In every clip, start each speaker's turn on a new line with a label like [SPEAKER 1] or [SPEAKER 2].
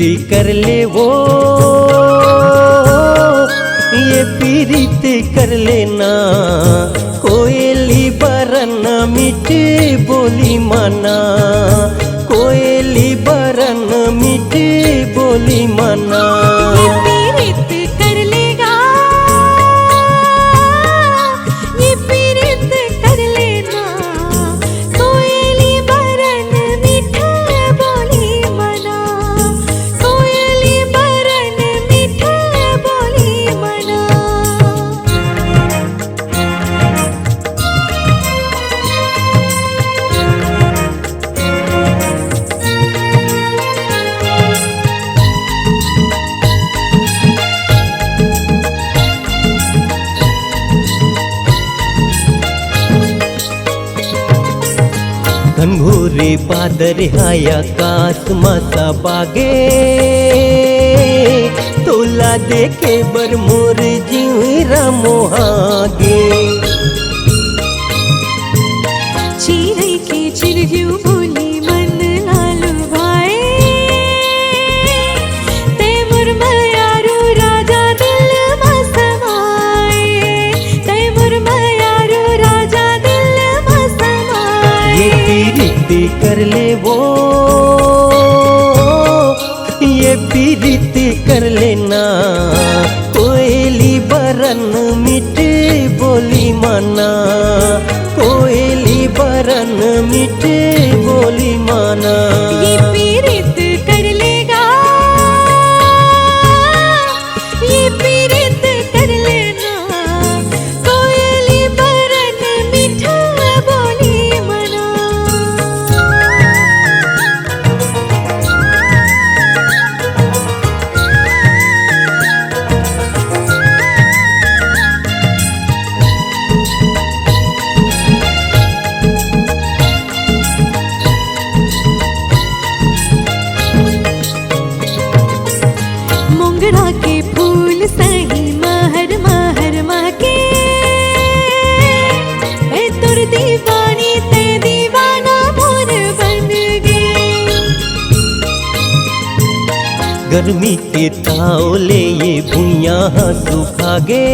[SPEAKER 1] पीरिति कर ले वो, ये पीरिति कर लेना। कोयली बरन मीठी बोली माना, कोयली बरन मीठी बोली माना।
[SPEAKER 2] ये पीरित कर लेगा, ये पीरित कर लेना। कोयली बरन मीठा बोली मना, कोयली बरन मीठा बोली मना।
[SPEAKER 1] घनघोरे बादर हाया कास मासा बागे, तोला देखे बर मोर जीवरा मोहागे।
[SPEAKER 2] चिरई के चिरगियो बोली मन लालू भाई, ते मुरमयारू राजा दिल में समाए, ते मुरमयारू राजा दिल में समाए।
[SPEAKER 1] ये पीरिति कर ले वो, ये पीरिति कर लेना। कोयली बरन मीठी बोली माना, कोयली बरन मीठी बोली माना।
[SPEAKER 2] ये पीरित कर लेगा, ये पीरित कर लेना। कोयली बरन मीठा बोली मना। मोंगरा के फूल सही महर महर महके, मैं तुर दीवानी ते दीवाना मोर बन गए।
[SPEAKER 1] गर्मी के तावले ये भुइया सुखा गे,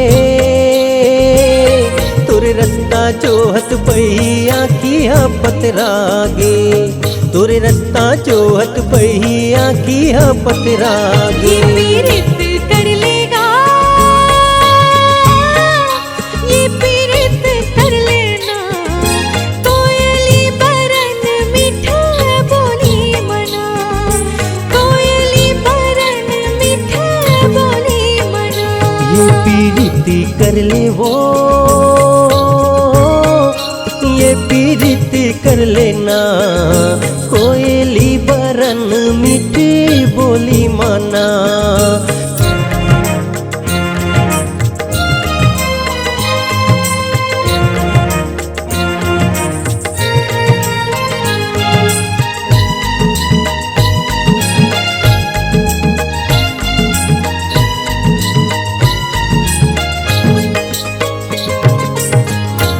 [SPEAKER 1] तोरे रास्ता जोहत बहिया किया पतरागे, तोरे रास्ता जोहत बहिया किया पतरागे।
[SPEAKER 2] ये पीरित कर लेगा, ये पीरित कर लेना। कोयली बरन मीठा बोली मना, कोयली बरन मीठा बोली मना।
[SPEAKER 1] ये पीरिति कर ले वो, ये पीरिति कर लेना। कोयली बरन मीठी बोली माना।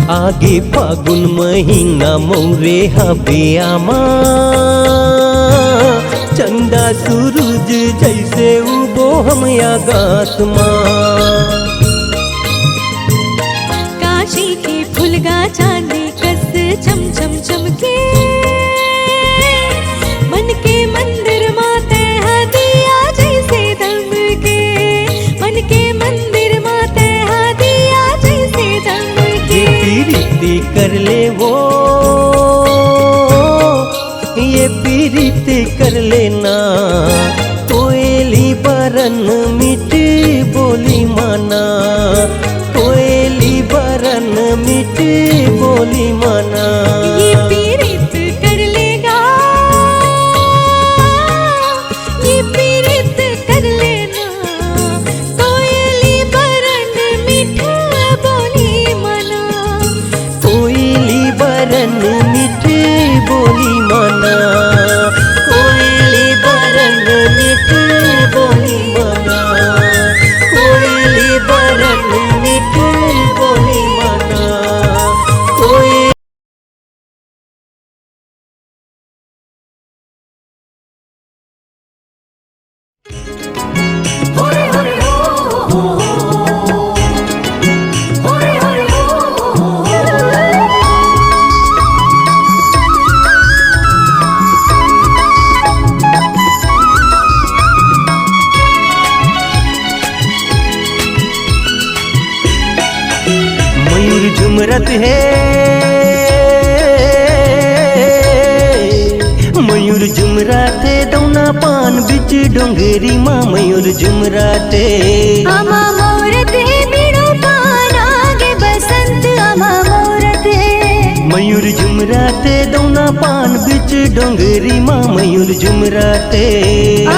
[SPEAKER 1] आगे फागुन महीना मोरे हबे आमा, चंदा सूरज जैसे उबो हम आकाश माँ।
[SPEAKER 2] काशी के फुलगा चांदी कस चम चम चमके, मन के मंदिर माते दिया जैसे दमके, मन के मंदिर माते दिया जैसे दमके।
[SPEAKER 1] ये पीरिति कर ले वो, ये पीरिति कर लेना। कोयली बरन मीठी बोली माना, कोयली बरन मीठी बोली माना।
[SPEAKER 2] ये पीरित कर लेगा, ये पीरित कर लेना। कोयली बरन मीठा बोली मना,
[SPEAKER 1] कोयली बरन मीठी बोली माना। है मयूर जुमराते दौना पान बिच डोंगरी माँ मयूर जुमराते
[SPEAKER 2] आमा मोरते बिड़ो पान आगे बसंत आमा मोरते
[SPEAKER 1] मयूर जुमराते दौना पान बिच डोंगरी माँ मयूर जुमराते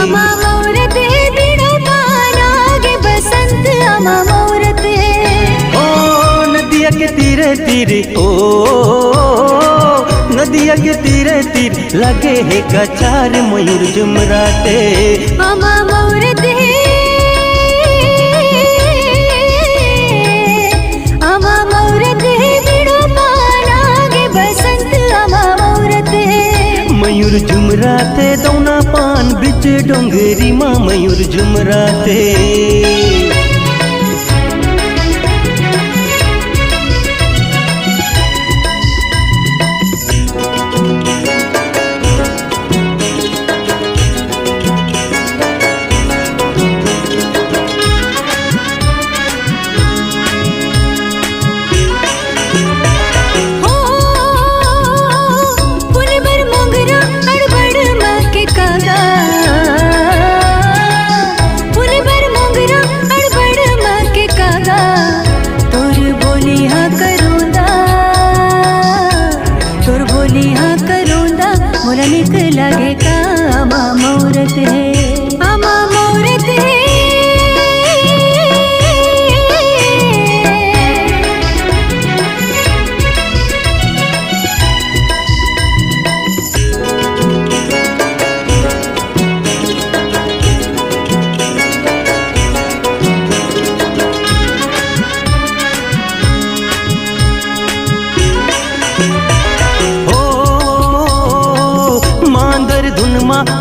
[SPEAKER 2] आमा मोरते बिड़ो पान आगे बसंत आमा मोरते
[SPEAKER 1] ओ नदिया के तीरे तीरे ओ नदिया के तीरे तीर लगे है कचार मयूर जुमराते
[SPEAKER 2] आमा मोरते आमा मोरते बिड़ो पान आगे बसंत आमा मोरते
[SPEAKER 1] मयूर जुमराते दौना पान बिच डोंगरी माँ मयूर जुमराते
[SPEAKER 2] लगे का आमा मोरत है आमा मोरत है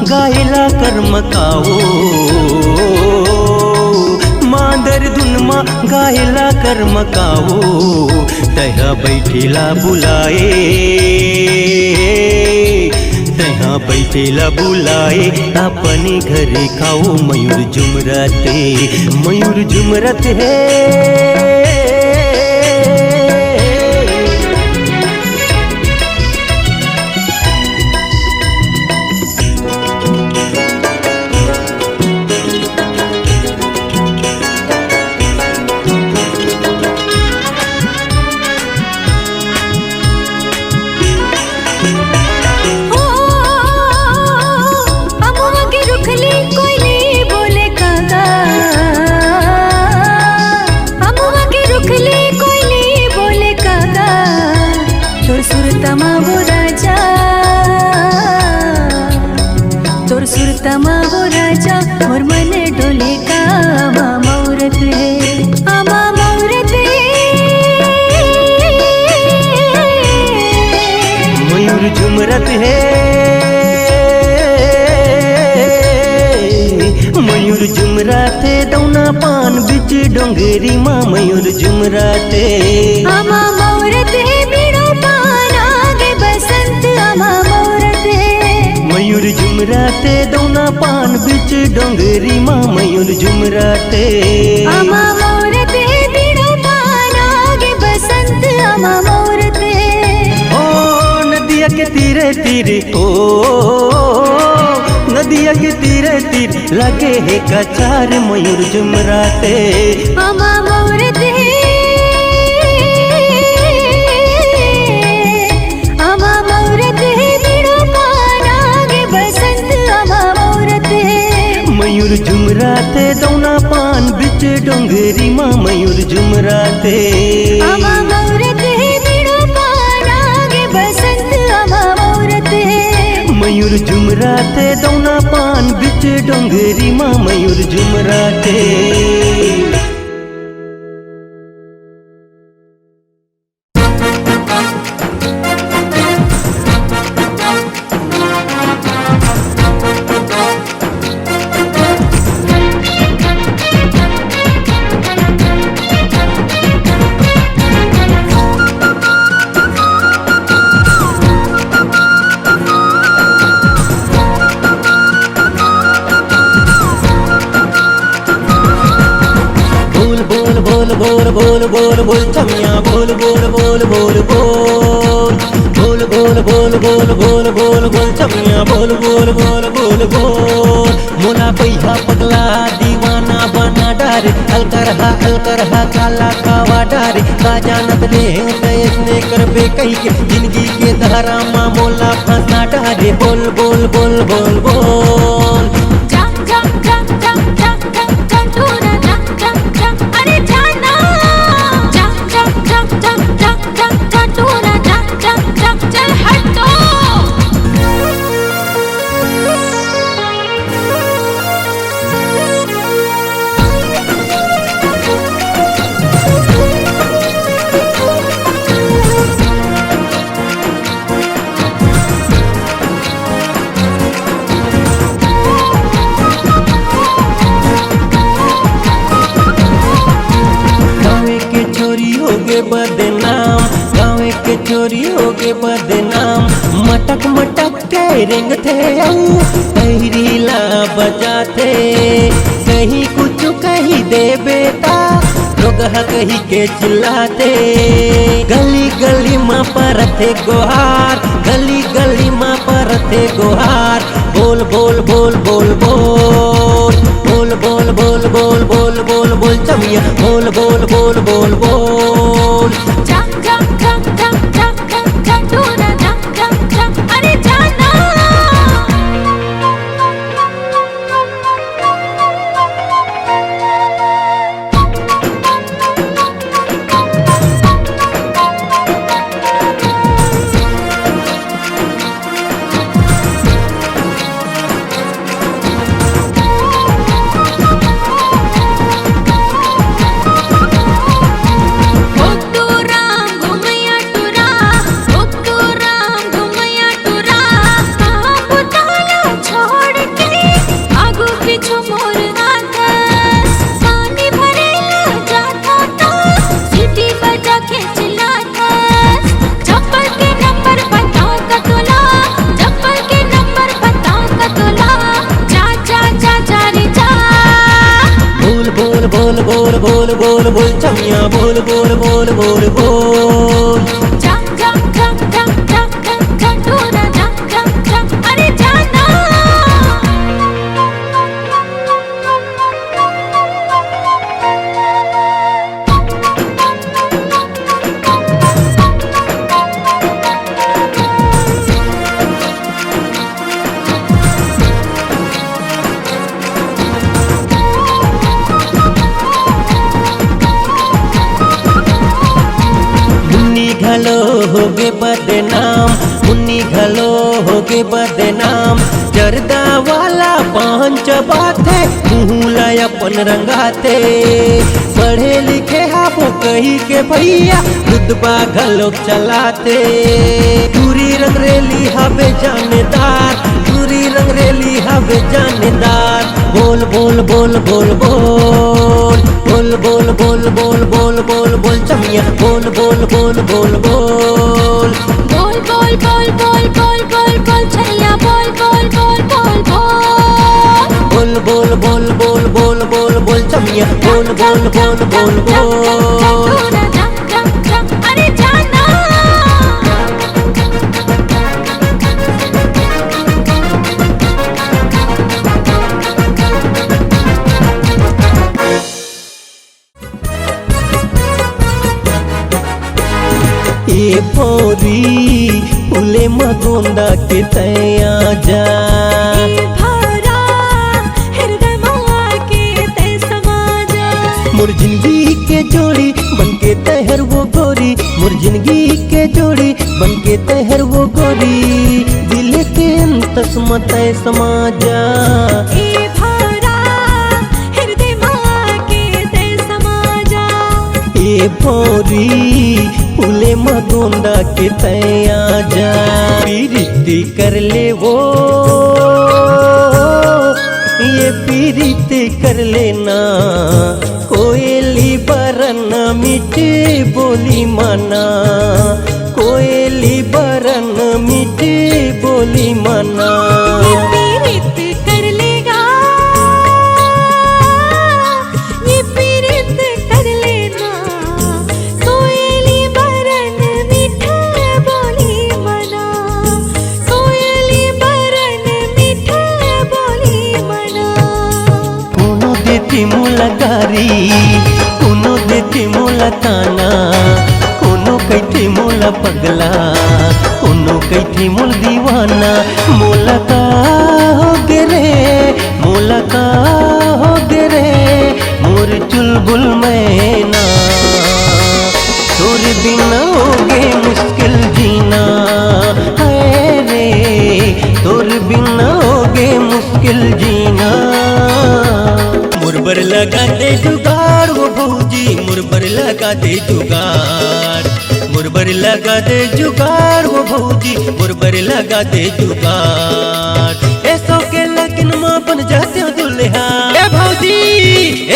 [SPEAKER 1] गायला कर्मकाओ मांदर धुनमा गायला कर्मकाओ तहा बैठेला बुलाए तहा बैठेला बुलाए अपने घरे खाओ मयूर जुमराते मयूर जुमरत है
[SPEAKER 2] सुरतमा वो राजा और मन डोले का आमा मोरत है आमा मोरत
[SPEAKER 1] मयूर जुमरत है मयूर जुमराते दौना पान बिच डोंगरी माँ मयूर जुमराते
[SPEAKER 2] आमा मोरत बिड़ो पान आगे बसंत आमा मोरत
[SPEAKER 1] मयूर जुमराते दौना पान बिच डोंगरी माँ मयूर जुमराते
[SPEAKER 2] आमा मोरते बिड़ो पान आगे बसंत आमा मोरते
[SPEAKER 1] ओ नदिया के तीरे तीरे ओ नदिया के तीरे तीर लगे है कचार मयूर जुमराते
[SPEAKER 2] आमा मोरते आमा मोरते बिड़ो पान आगे बसंत आमा मोरते
[SPEAKER 1] मयूर जुमराते दौना पान बिच डोंगरी माँ मयूर जुमराते
[SPEAKER 2] आमा मोरते बिड़ो पान आगे बसंत आमा मोरते
[SPEAKER 1] मयूर जुमराते दौना पान बिच डोंगरी माँ मयूर जुमराते बोल बोल बोल बोल बोल चमिया बोल बोल बोल बोल बोल बोल बोल बोल बोल बोल बोल बोल चमिया बोल बोल बोल बोल बोल मोला पैहा पगला दीवाना बना डारे अलकरहा काला कावा डारे का जानत ले तैसने करबे कही के जिंदगी के धारामा मोला फंसा डारे बोल बोल बोल बोल बोल बदनाम गाँव के चोरी हो गे बदनाम मटक मटक के रेंग थे पहिरीला बजाते कहीं कुछ कही दे बेटा लोग कही के चिल्लाते गली गली माँ परते गोहार गली गली माँ परते गोहार बोल बोल बोल बोल बोल बोल बोल बोल बोल बोल बोल बोल चमिया बोल बोल बोल बोल बोल
[SPEAKER 2] अरे जाना
[SPEAKER 1] बोल बोल बोल बोल बोल चमिया बोल बोल बोल बोल बोल
[SPEAKER 2] अरे जाना
[SPEAKER 1] घलो होगे बदनाम मुन्नी घलो होगे बदनाम जर्दा वाला पांच बाते मुहला अपन रंगाते पढ़े लिखे हाबो कही के भैया रुतबा घलो चलाते पूरी रंगरेली हवे जानदार पूरी रंगरेली हवे जानदार बोल बोल बोल बोल बोल बोल बोल बोल बोल बोल बोल बोल चमिया बोल बोल बोल बोल बोल
[SPEAKER 2] बोल बोल बोल बोल बोल बोल बोल छैया बोल बोल बोल बोल बोल
[SPEAKER 1] बोल बोल बोल बोल बोल बोल बोल चमिया बोल बोल बोल बोल बोल
[SPEAKER 2] अरे जाना
[SPEAKER 1] ए पोरी फूले मगोंदा के तैया जा मोर जिंदगी के जोड़ी बनके तहर वो गोरी मोर जिंदगी के जोड़ी बनके तहर वो गोरी दिल के तस्मत समाजा ए भोरी फूले मगोंदा के तैया जा पीरिति कर ले वो ये पीरिति कर लेना कोयली बरन मिठी बोली मना कोयली बरन मिठी बोली मना
[SPEAKER 2] ये पीरित कर लेगा
[SPEAKER 1] गारी कोनो देते मोला ताना कोनो कहते मोला पगला कोनो कहते मोल दीवाना मोला का हो गे रे मोला का हो गे रे मोर चुलबुल मैना तोर बिना होगे मुश्किल जीना है रे तोर बिना होगे मुश्किल जीना मुरबर लगा दे जुगाड़ वो भौजी मुरबर लगा दे जुगाड़ मुरबर लगा दे जुगाड़ वो भौजी मुरबर लगा दे जुगाड़ ऐसो के लगन माँ बन जाते हो दुल्हा ए भौजी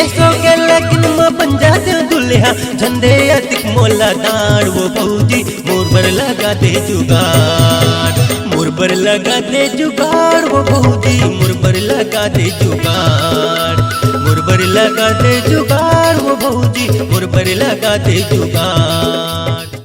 [SPEAKER 1] ऐसो के लगन माँ बन जाते हो दुल्हा झंडे अतिक मोला दाड़ वो भौजी मुरबर लगा दे जुगाड़ मुरबर लगा दे जुगाड़ वो भौजी मुरबर लगा दे जुगाड़ मुरबर लगा दे जुगाड़ वो भौजी मुरबर लगा दे जुगाड़।